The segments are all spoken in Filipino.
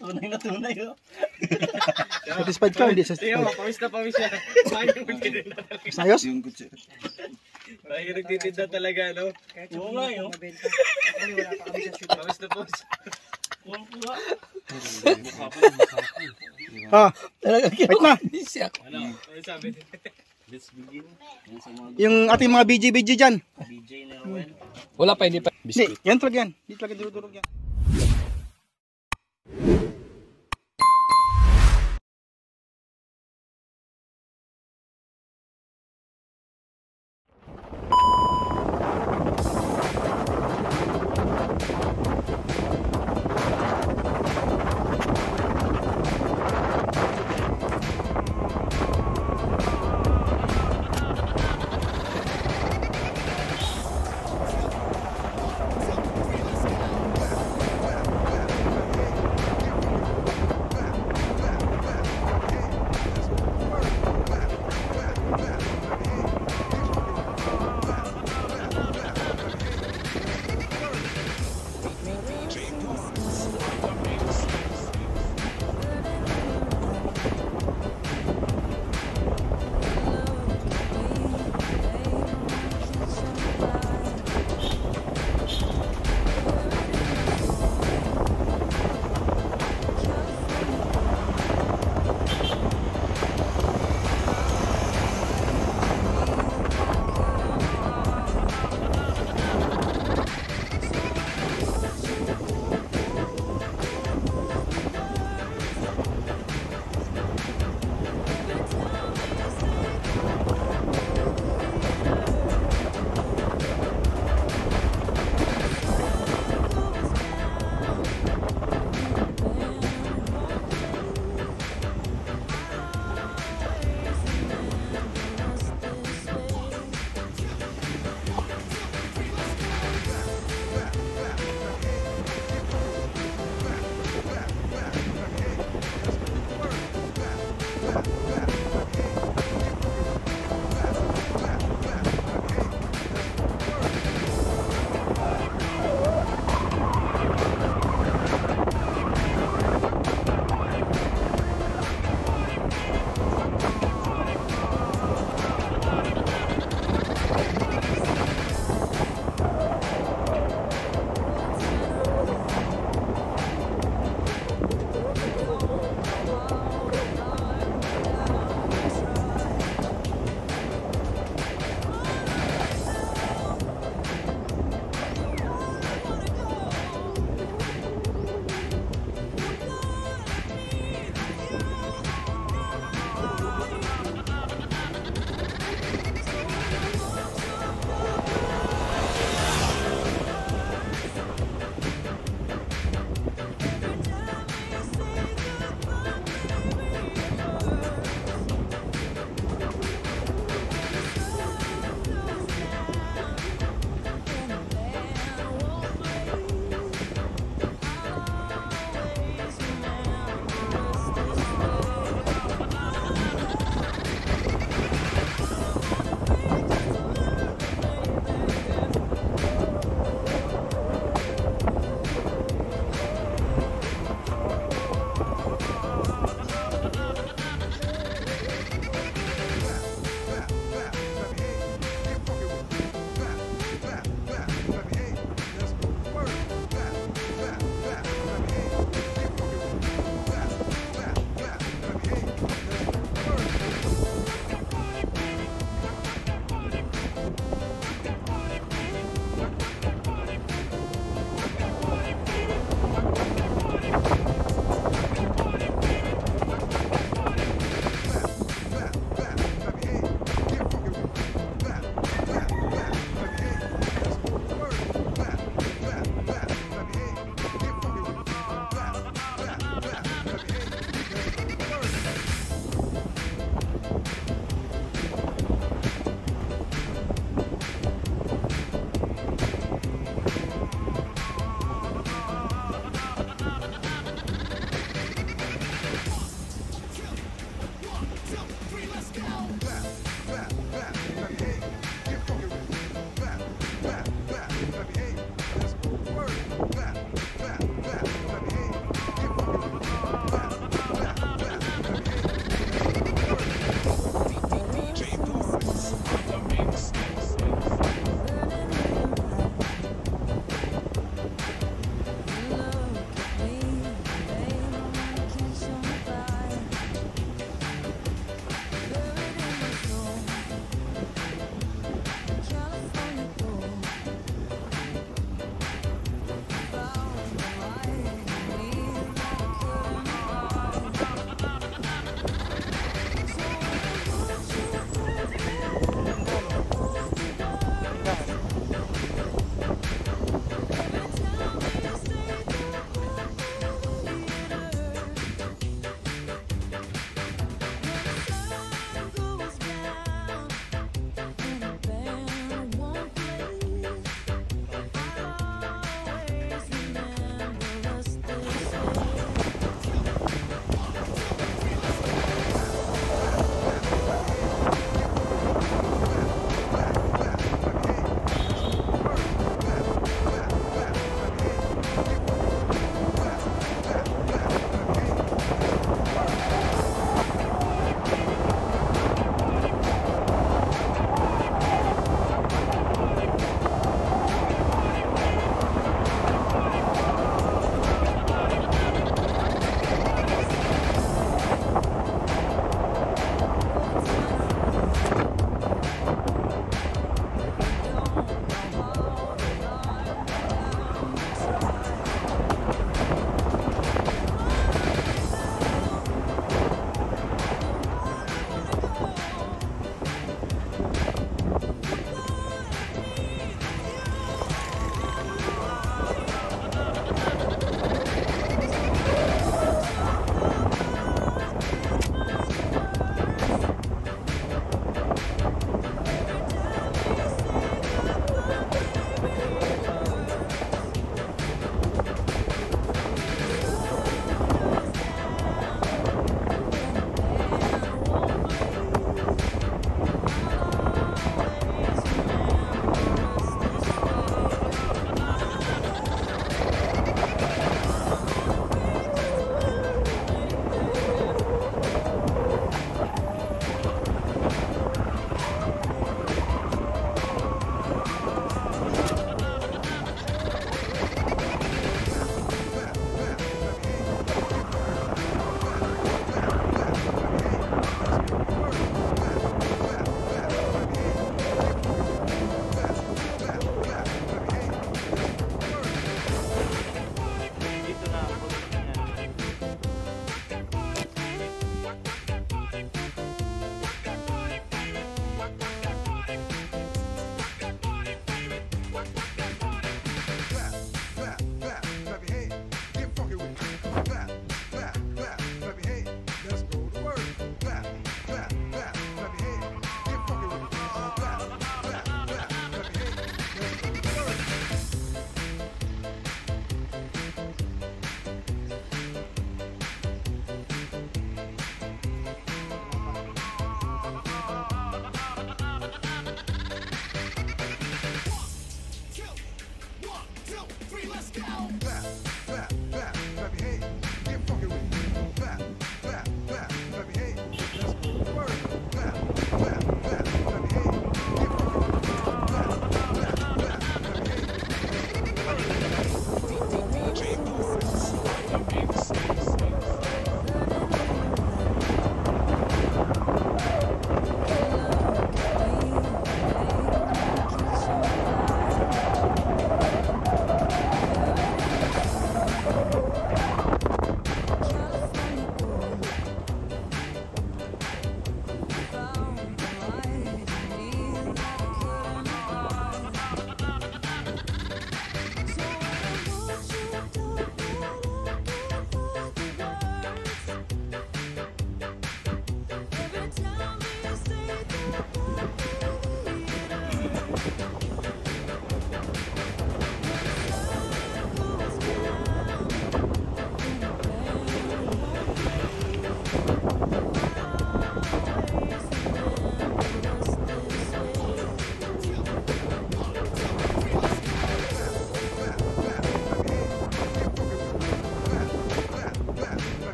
Tunay na tunay, oh. Satisfied ka, hindi Tiyo, satisfied. pawis na pawis yan. Sayang magtitinda talaga. Ayos? Yung kutsi. Sayang nagtitinda talaga, no? Oo nga, yun. Pawis na pawis. Oo nga. Ah, wait na. Ano? Ano sabi? Let's begin. Yan sa mga Yung ating mga BG dyan. DJ na Rowan. Wala pa, hindi pa. Hindi, yan talaga yan. Hindi talaga durug yan.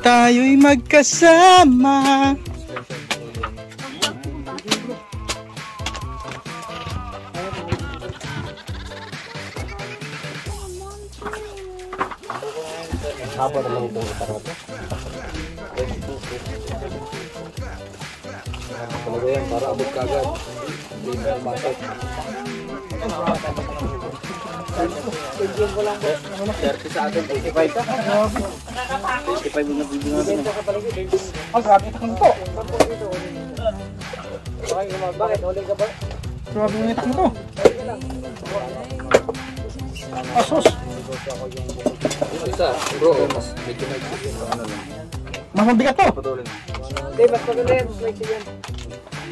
Tayo'y magkasama. Haba naman itong itarap. Talaga yan, para abot kagad. Hindi na bakit. 30 sa atin, 85 ka. 85 yung nabibigyan natin. Ang grabe itakang to. Bakit? Huli ka ba? Grabe yung itakang to. Asos. Yung isa, bro, mas medyo maigit yung ano lang. Mas mabigat to. Patulin. Hindi, mas maganda yan. Mas maiksi yan.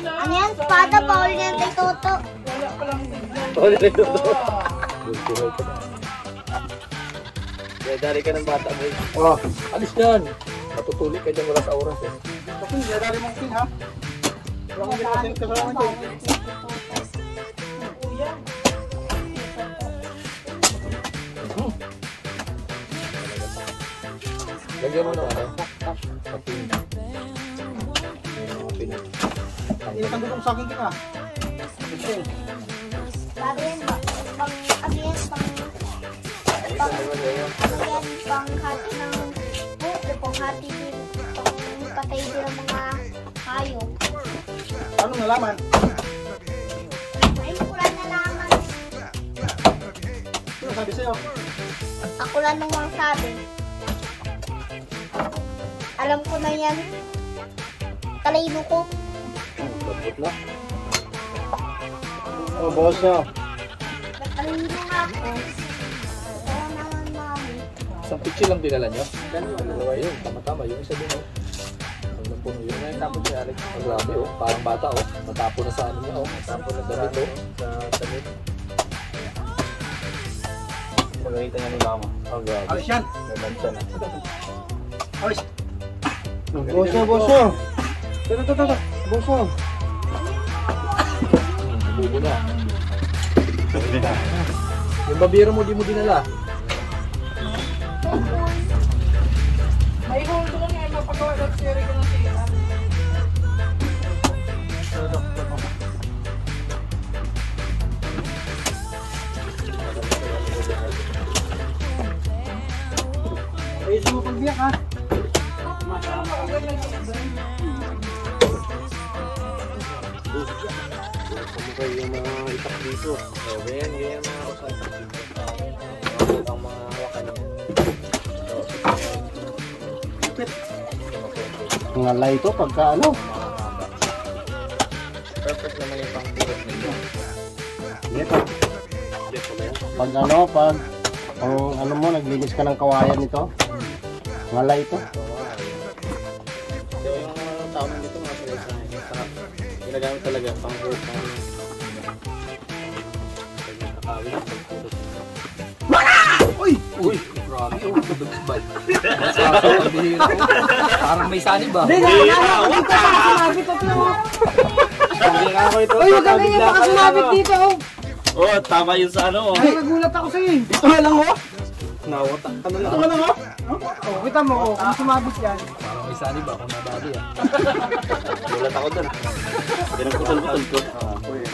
Ano yan? Espada, bawal yan kay Toto. Huli na ito. Kaya dari ka ng bata, boy. Oh, alis dyan. Matutulik ka dyan, wala sa oras eh. Kasi dadali mong king ha. Wala kang ginasin kasalanan ko. Lagyan mo ng ano? Kapin. Yung mga pinag. Hindi ka dutong sa akin kita. Sabi yan, pang hati ng buko, pang hati din, pang patay din ng mga hayop. Anong nalaman? Ay, wala nalaman. Sino sabi sa'yo? Ako lang nung mga sabi. Alam ko na yan. Talino ko. Lambot na. Oh, boss na. Talino nga ako. Kaya naman mami. Isang pitsi lang dinala nyo? Dalawa yun. Tama-tama. Yung isa din oh. Hanggang puno yun na yung tapon si Alex. Ang grabe oh. Parang bata oh. Natapon na sa ano niya oh. Natapon na damit oh. Sa damit. Pagkakita niya nila mo. Ang grabe. Alis yan. Nagbansa na. Alis. Boss na. Ito. Boss na. Bubo na. Yung babiro mo di mo dinala. May hulto ko nga mapagawa ng siri ko ng sira. Ayos mo pagbiyak ha. Kumukay yung mga itak dito. Oh, ganyan mga usasan dito. Ang mga hawakan niya. Mga lay ito pagka ano. Perfect naman yung pang-purot nito. Ito. Pag ang ano mo, naglinis ka ng kawayan nito. Mga lay ito. So yung tao nandito mga sila sa akin. Sarap. Ginagamit talaga pang-purot ng Uy! Grabe oh. Dugsbay. Parang may sanib ba? Hindi, nakakakita pa sumabit ito. Hindi nga ako ito. Uy, huwag ka ganyan, baka sumabit dito. Oh, tama yun sa ano. Ay, nagulat ako sa'yo eh. Ito na lang oh. Nawatak ka na lang. Ito na lang oh. Oh, kita mo oh, kung sumabit yan. Parang may sanib ba? Kung nabali ah. Gulat ako dun. Pinagputol-putol ko.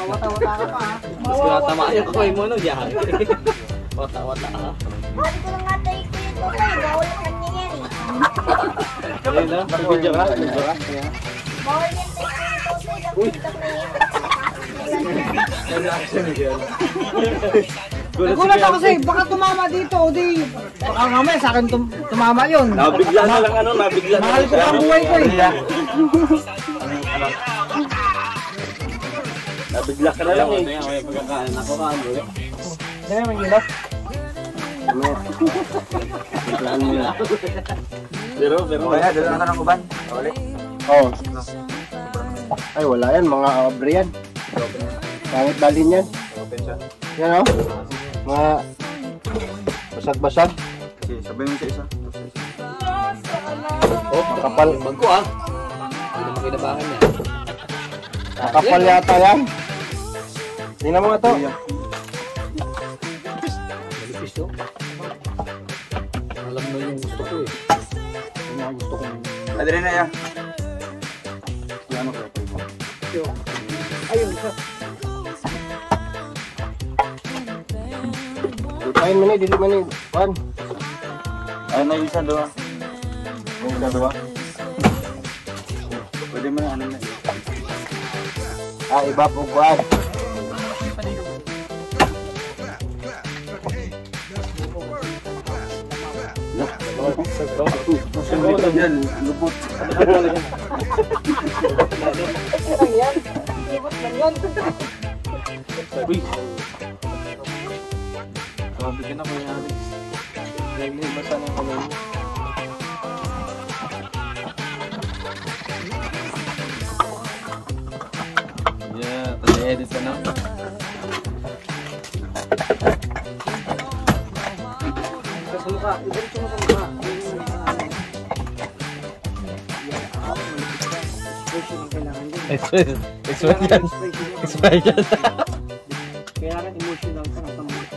Wata-wata ka pa ha. Mas kinatamaan yung kamay mo nung yan. Wata-wata ka. Sabi ko lang nga tayo ko yun. Okay, bawal ka niya yan eh. Ayun na, mag-video ka. Video ka. Bawal yan tayo ko yun. Uy! Nagulat ako sa'yo, baka tumama dito o di. Baka mamaya sa akin tumama yun. Nabigla na lang ano, nabigla na Mahal ko ang buhay ko eh. Nabigla ka na lang eh. May pagkakain ako ka. Dahil may gilap. Plan mo na. Pero. Kaya, dala na ng uban. Ulit. Oh. Ay wala yan, mga abre yan. Pangit dalin yan. Open siya. Yan oh. Mga basag-basag. Kasi sabihin mo sa isa. Oh, makapal. Bag ko ah. Hindi naman kinabangan niya. Makapal yata yan. Tingnan mo nga to. Malipis to. Alam mo yung gusto ko eh. Yung mga gusto kong... Pwede rin na yan. Ano kaya ito? Ayun, siya. Ayun man eh, dili man eh. Juan. Ayun na yung isa doon. Yung dalawa. Pwede mo na ano na. Ah, iba po Juan. Sagot na dyan. Lupot. Ang yan. Ibot lang yan. Uy. Sabi ka na kaya Alex. Dahil na iba sana ang kamay mo. Yeah, tali-edit ka na. Sa mukha, ibot mo sa mukha. Expression ang kailangan din. Expression. Expression. Kailangan emotional ka na sa mukha.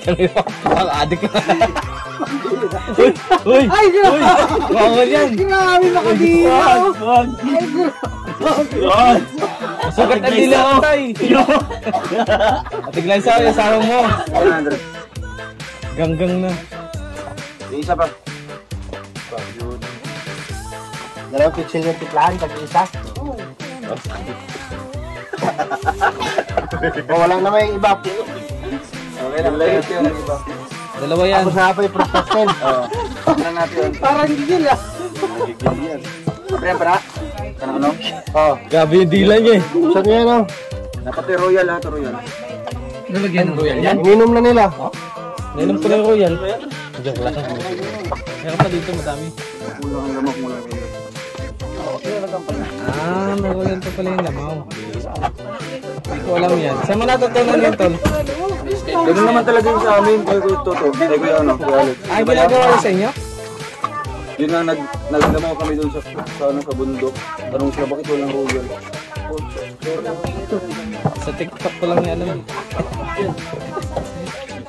Ang adik ka. Uy! Ay, Bawal yan! Grabe makadino! Wag! Ay, Sugat ang dila ko, tay. Atiglan sa sarong mo. 100. Ganggang na. Yung isa pa. Dalawang pitsil yung tiplahan, tag-isa. O, wala na may iba. Okay lang. Lahat yun ang iba. Dalawa yan. Tapos na pa yung prostas din. Tignan natin yun. Parang gigil ah. Nagigil yan. Pre, para. Kanang ano? Oh, Gabi yung dila niya eh. saan yan o? Dapat yung royal ha, ito royal. Nalagyan ng royal yan. Ininom na nila. Nainom ko ng royal. Joke lang. Meron pa dito madami. Kulang ang lamok mo lang. Ah, may royal pa pala yung lamaw. Hindi ko alam yan. Saan mo natutunan yun, tol? Ganun naman talaga yung sa amin. Kaya ko ito. Kaya ko ano. Ay, ginagawa ko sa inyo? Yun nga, naglamaw kami doon sa bundok. Tanong sila, bakit walang royal? Sa TikTok ko lang yan alam.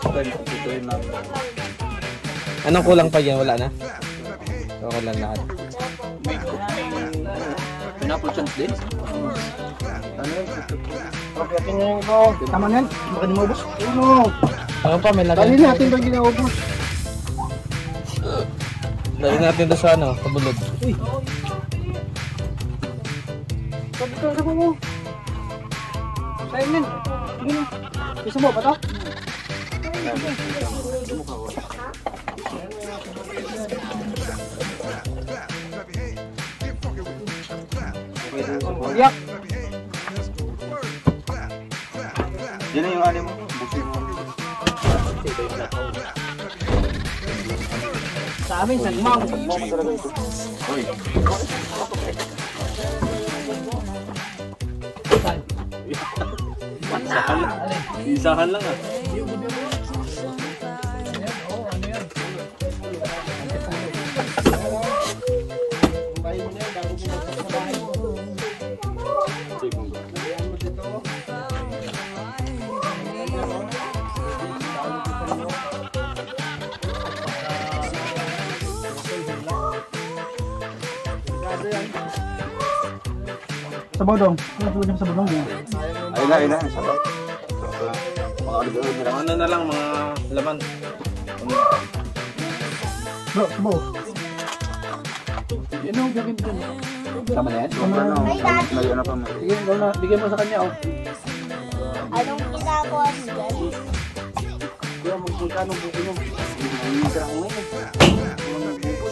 Ito yun namin. Anong kulang pa dyan? Wala na? Okay lang lahat. Pineapple chunks din? Okay, atin nyo yung ito. Tama na yan. Baka di maubos. Ano? Ano pa? May Dali lagay. natin ba ginaubos? Dali natin doon sa ano, kabulod. Uy! Sabi mo. Simon. Tingin mo. Gusto mo ba ito? Yak. Yan na yung anim mo. Busin mo. Sa amin, sagmang. Sagmaw mo talaga ito. Uy. Isahan lang ah. Sabaw dong. Ano tuloy niya sa sabaw dong? Ayun na. Sabaw. Mga arigawin nila. Ano na lang mga laman. Bro, sabaw. Tama na yan? May ano pa mo. Bigyan mo sa kanya oh. Anong ginagawa mo dyan? Kuya, magkano buko mo?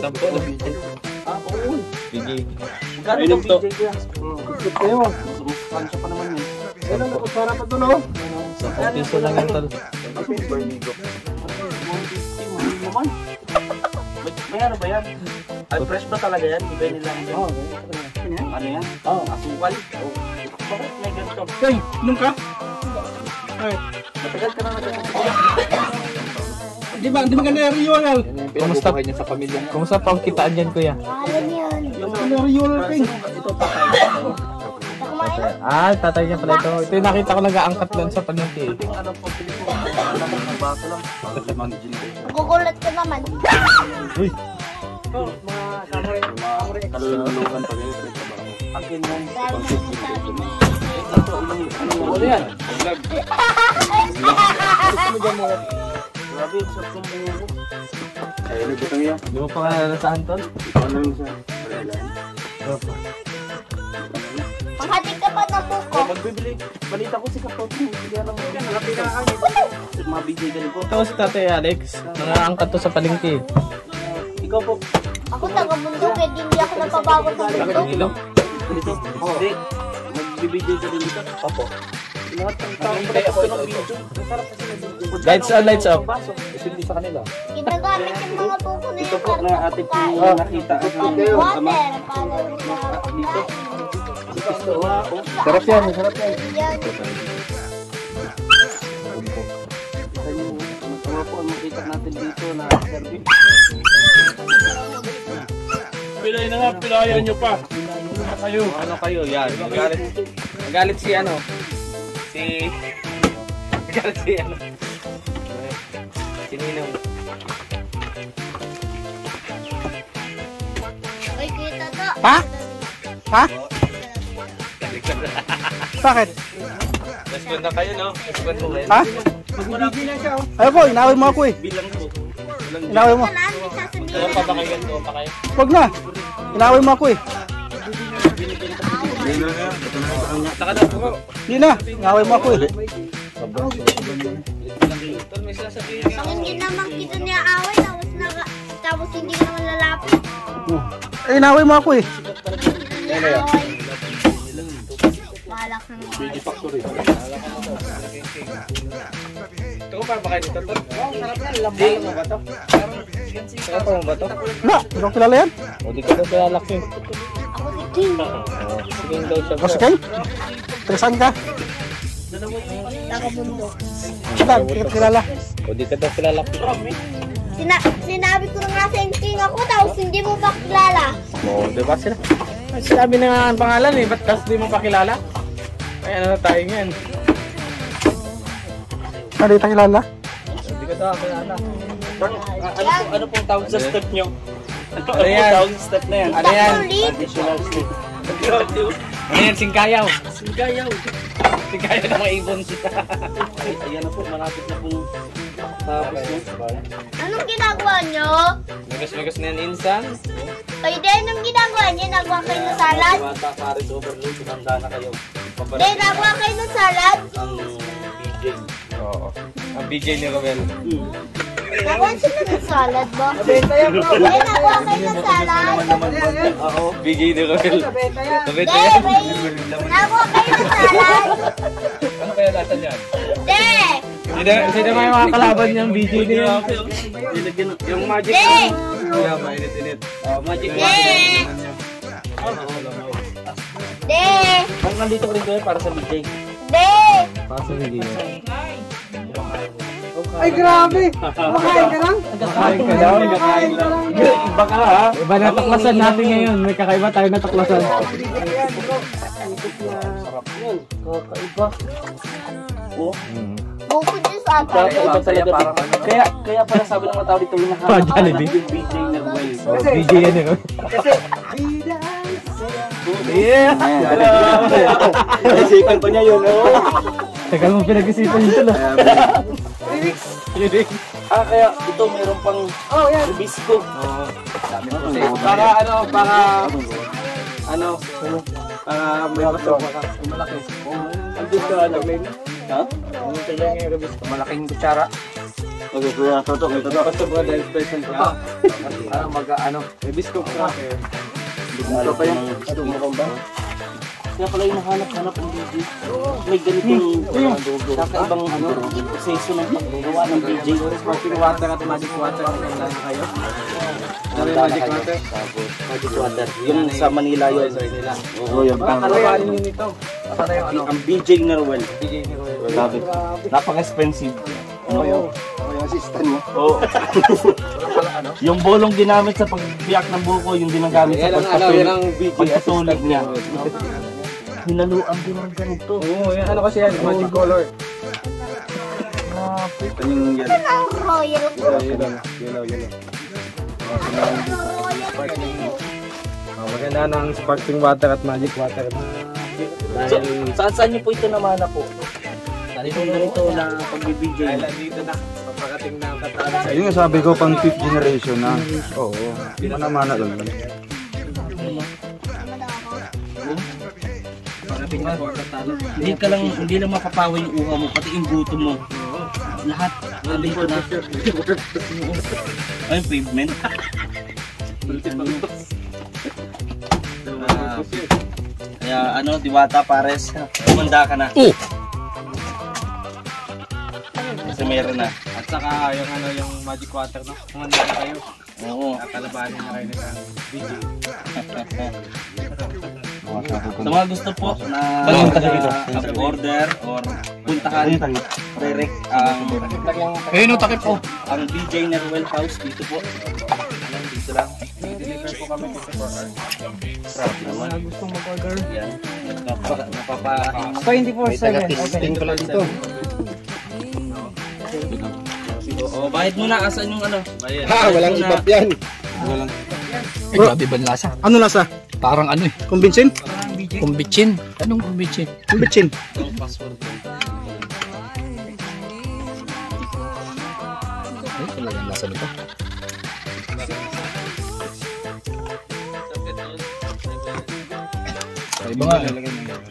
Sampo na BJ. Ah, oo. BJ. Magkano Inom to. BJ kuya? Good kayo. Kansya pa naman yun. Ayun, nakusara pa doon oh. 10 piso lang yung tol. Naman. May ano ba yan? Ay, fresh ba talaga yan? Iba nila yan. Oo. Ano yan? Oo. Asukal? Oo. Bakit may ganito? Hey, nung ka? Ay. Matagal ka na nagkakasukal. Di ba ganda Rional? Kumusta? Sa pamilya. Kumusta pa ang kitaan dyan, kuya? Alam yun. Yung Rional Ping. Ito patay. Kumain na. Ah, tatay niya pala ito. Ito yung nakita ko nag-aangkat doon sa palengke. Ano po, Pilipino? Ano ng baso lang? Magugulat ka naman. Uy! Mga samurai. Kalulungan pa kayo. Ang kinong. Ano yan? Grabe, sa kumulo. Ay, nagkatang yan. Di mo pa nga nalasahan, tol? Ano yun sa Maryland? Panghating ka pa ng buko. Magbibili. Balita ko si Kapot. Hindi alam mo. Malapit na kami. Mga bigay ganito. Ito si Tatay Alex. Nangaangkat to sa palengke. Ikaw po. Ako taga-bundok eh. Hindi ako napabago sa bundok. Ilong. Dito. Hindi. Magbibigay ka din dito. Opo. Lahat ng tao ko ng video. Masarap kasi nag-video. Lights on, lights off. Hindi sa kanila. Ginagamit yung mga buko na Ito yun. po na ating nakita. Water. Para Dito. Sarap yan, sarap yan. yan. Masama po ang makita natin dito na service. Pilay na nga, pilayan nyo pa. Kayo. Ano kayo? Yan. Nagalit si ano? Nagalit si ano? Si Ninong. Ay, kita to. Ha? Ha? Bakit? Respond na kayo, no? Respond mo ngayon. Ha? Pag wala Ayaw po, inaway mo ako eh. bilang ko. Inaway mo. Wala, may sasabihin. Doon pa ba kayo? Doon pa kayo? Wag na. Inaway mo ako eh. Saka na po. Hindi na. Inaway mo ako eh. Tol, may sasabihin nga. Pag hindi naman kita niya away, tapos hindi ka naman lalapit. Eh, inaway mo ako eh. Niya away. Bahala ka naman. Ito ko para ba kayo nito, Tol? Sarap na. Lamang mo ba ito? Sarap mo ba ito? Wala. Hindi ko kilala yan. O, di ka daw kaya King. Ako si King. King daw siya. Boss King? Tresan ka? Tagabundok. Wala, hindi ka kilala. O, di ka daw kilala King. Sinabi ko na nga sa King ako, tapos hindi mo pa kilala. O, diba sila? Ay, sinabi na nga ang pangalan eh. Ba't tas di mo pa kilala? Ay, ano na tayo ngayon? Hindi kita kilala. Di ka daw kilala. Ano pong tawag sa step nyo? Ano yan? Tawag sa step na yan? Ano yan? Ulit. Additional step. Ano yan? Singkayaw. Singkayaw ng mga ibon siya. Ayan na po, malapit na pong tapos nyo. Anong ginagawa nyo? Megas-megas na yan insan. Pwede, anong ginagawa nyo? Nagawa kayo ng salad? Bata, Paris Overload, tumanda na kayo. Hindi, nagawa kayo ng salad? Ang BJ. Oo. Ang BJ ni Romel. Nagawa sila ng salad ba? Hindi, nagawa kayo ng salad? Oo. BJ ni Romel. Hindi, nagawa kayo ng salad? Ano kaya latan yan? Hindi! Sino may mga kalaban niyang BJ ni Romel? Yung magic. Hindi! Yeah, mainit-init. Magic. Hindi! Hindi! Ang nandito ko rin kayo para sa BJ. Hindi! Para sa BJ. Ay, grabe. Makain ka lang? Kakain ka daw. Iba ka ha. Iba na tuklasan natin ngayon. May kakaiba tayo na tuklasan. Kakaiba. Oh. Bukod yung sa atin. Kakaiba talaga. Kaya pala sabi ng mga tao dito, hinahanap Pa, Jollibee? yung BJ na well. Oh, BJ yan eh. Yeah! Isipan pa niya yun, oh. Tagal mo pinag-isipan yun sila. Kaya ito meron pang ribisco. Para para may baso. Malaki. Andun ka, Ha? Andun ka yung rubis. Malaking kutsara. Okay, kuya, toto. Basta mga dahil special ka. Para rubis ko ka. Ito pa yung kaya pala yung nahanap-hanap ng BJ. May ganitong kakaibang proseso ng paggawa ng BJ. Sparkling water at magic water. Handa na kayo? Ano yung magic water? Magic water. Yung sa Manila yun. Oo, yung pang Kalabanin yun ito. Para yung ano? ang BJ Nerwell. BJ ni Roy. Grabe. Napaka-expensive. Ano yun? Yung assistant mo. Oo. Yung bolong ginamit sa pagbiyak ng buko, yung ginagamit sa pagpatulig niya. Hinaluan din ng ganito. Oo, yan ano kasi yan, magic color. Ito yung yan. Ang royal ko. Yellow. Royal ko. Maganda ng sparkling water at magic water. So, saan niyo po ito namana po? Ito na pag-BJ. Dito na, pagpagating ng katana. Ayun nga sabi ko pang 5th generation na. Oo. Hindi mo naman na doon. Hindi lang mapapawa yung uha mo, pati yung gutom mo. Lahat. Nandito na. Ay, pavement. Kaya ano, Diwata Pares, kumanda ka na. Kasi meron na. At saka yung magic water, no? Kumanda na kayo. Oo. Kalabanin na kayo ng BJ. Sa mga gusto po na order or puntahan, direct Ayun, takip po. ang BJ Nerwell House dito po. Dito lang. Deliver po kami 24 hours. Naman. Gustong mag-order. Yan. Napapa 24/7. Testing pala dito. Oo, bayad muna. Asan yung ano? Bayad. Ha, walang Bayad ibap yan. Ay, grabe ba lasa? Ano lasa? Parang ano eh, Kumbinsin? kumbitsin. Anong bitchin? Bitchin. Ay, talagang lasa nito. Ay, iba nga.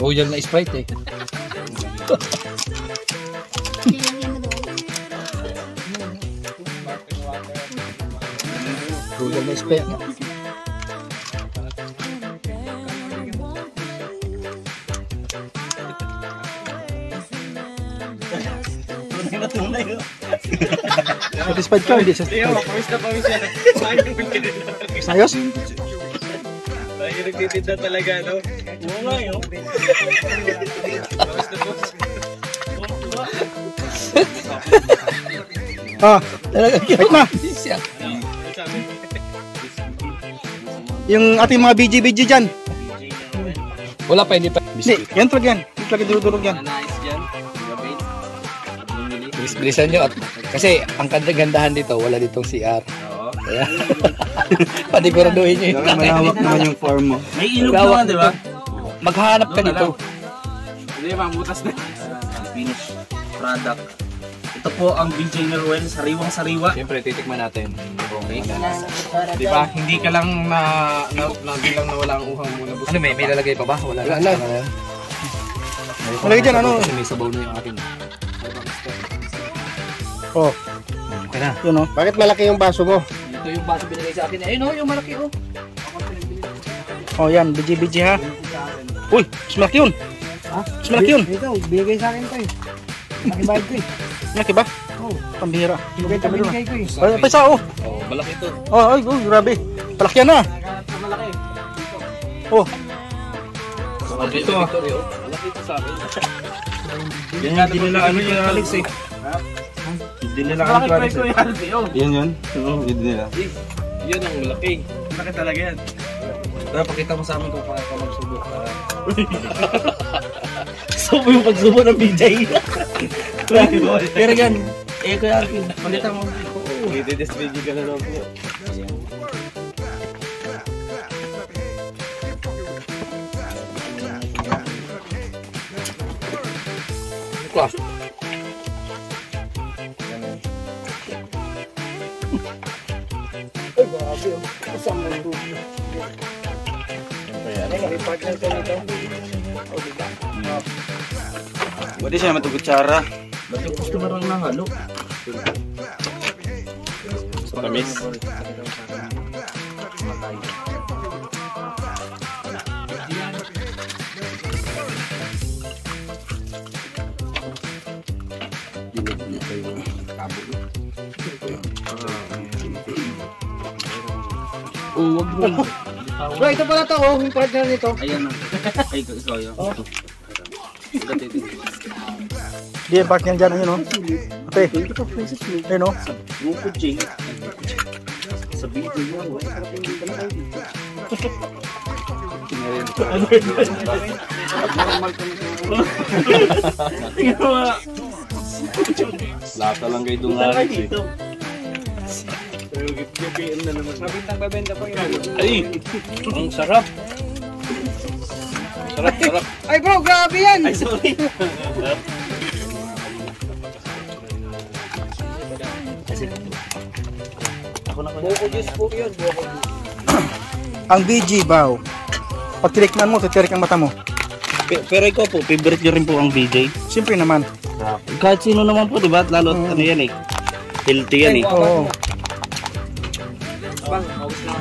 Royal na Sprite eh. Nilagyan mo doon. Royal na Sprite nga. Satisfied ka, hindi satisfied. Pawis na pawis yan. Ayos? Lagi nagtitinda talaga, no? Oo nga, yun. Pawis na pawis. Wait na. Yung ating mga BG dyan. Wala pa, hindi pa. Hindi, yan talaga yan. Yan talaga durug yan. Nice dyan. Gabay. Bilis-bilisan nyo. At, kasi ang gandahan dito, wala ditong CR. Oo. Kaya, paniguraduhin nyo yung Malawak naman yung farm mo. May ilog naman, di ba? Maghahanap ka dito. Hindi, mamutas na. Finish product. Ito po ang BJ Neruel, sariwang-sariwa. Siyempre, titikman natin. Okay. Di ba? Hindi ka lang bilang na wala ang uhang muna. Ano, may lalagay pa ba? Wala na. Wala. Malagay dyan, ano? Kasi may sabaw na yung ating. Oh, Okay na. yun o. Bakit malaki yung baso mo? Ito yung baso binigay sa akin. Ayun o, yung malaki o. Oh, yan. BG ha. Uy, mas malaki yun. Ha? Mas malaki yun. Ito, bigay sa akin to eh. Nakibayad ko eh. Malaki ba? Oo. Pambihira. Bigay kami doon. Bigay ko eh. Ay, pesa oh. Oh, malaki to. Oh, ay, oh, grabe. Palaki yan ah. Oh, Ito. Malaki to sa akin. Yan nga, din nila ano yung Alex eh. Hindi nila ano yung Alex eh. Yan yun? Hindi nila. Yun ang malaki. Malaki talaga yan. Pero pakita mo sa amin kung paano ka magsubok. Subo yung pagsubo ng BJ. Pero yan, eh kaya Alvin, palitan mo. I-display ka na lang po. Class. Pwede siya matugutsara. Ba't yung customer lang nahalo? Tamis. Oo, wag mo. Bro, ito pala to oh. Yung partner nito. Ayan na. Ay, ikaw yun. di yan park yan dyan. Ayun oh. Ate. Ayun oh. Bukod Jing. Sa video niya, Lata lang kayo doon nga. Mabintang babenta po yun. Ay! Ang sarap! Sarap, sarap. Ay bro, grabe yan! Ay, sorry. Buko juice po yun. Buko juice. Ang BG baw. Pag tinikman mo, titirik ang mata mo. Pero ikaw po, favorite nyo rin po ang BJ. Siyempre naman. Kahit sino naman po, diba? Lalo ano yan eh. Healthy yan eh. Oo. Bang, maus na.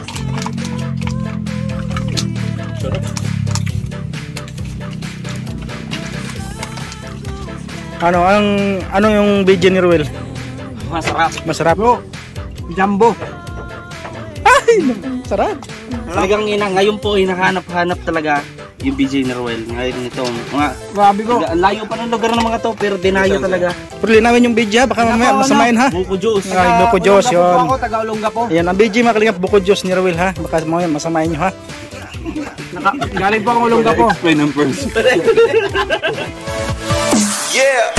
Ano yung BG ni Ruel? Masarap. Masarap. Jumbo. Ay, sarap. Talagang ngayon po, hinahanap-hanap talaga yung BJ ni Ruel. Ngayon ito, Grabe ko. layo pa ng lugar ng mga to, pero dinayo talaga. Pero linawin yung BG ha, baka mamaya masamain ha. Buko juice. Ay, Buko Diyos yun. Ako, taga-Olongga po. Ayan, ang BG mga kalingap, Buko Diyos ni Ruel ha. Baka mamaya masamain nyo ha. Galing po ang Olongga po. Explain ang first. Yeah!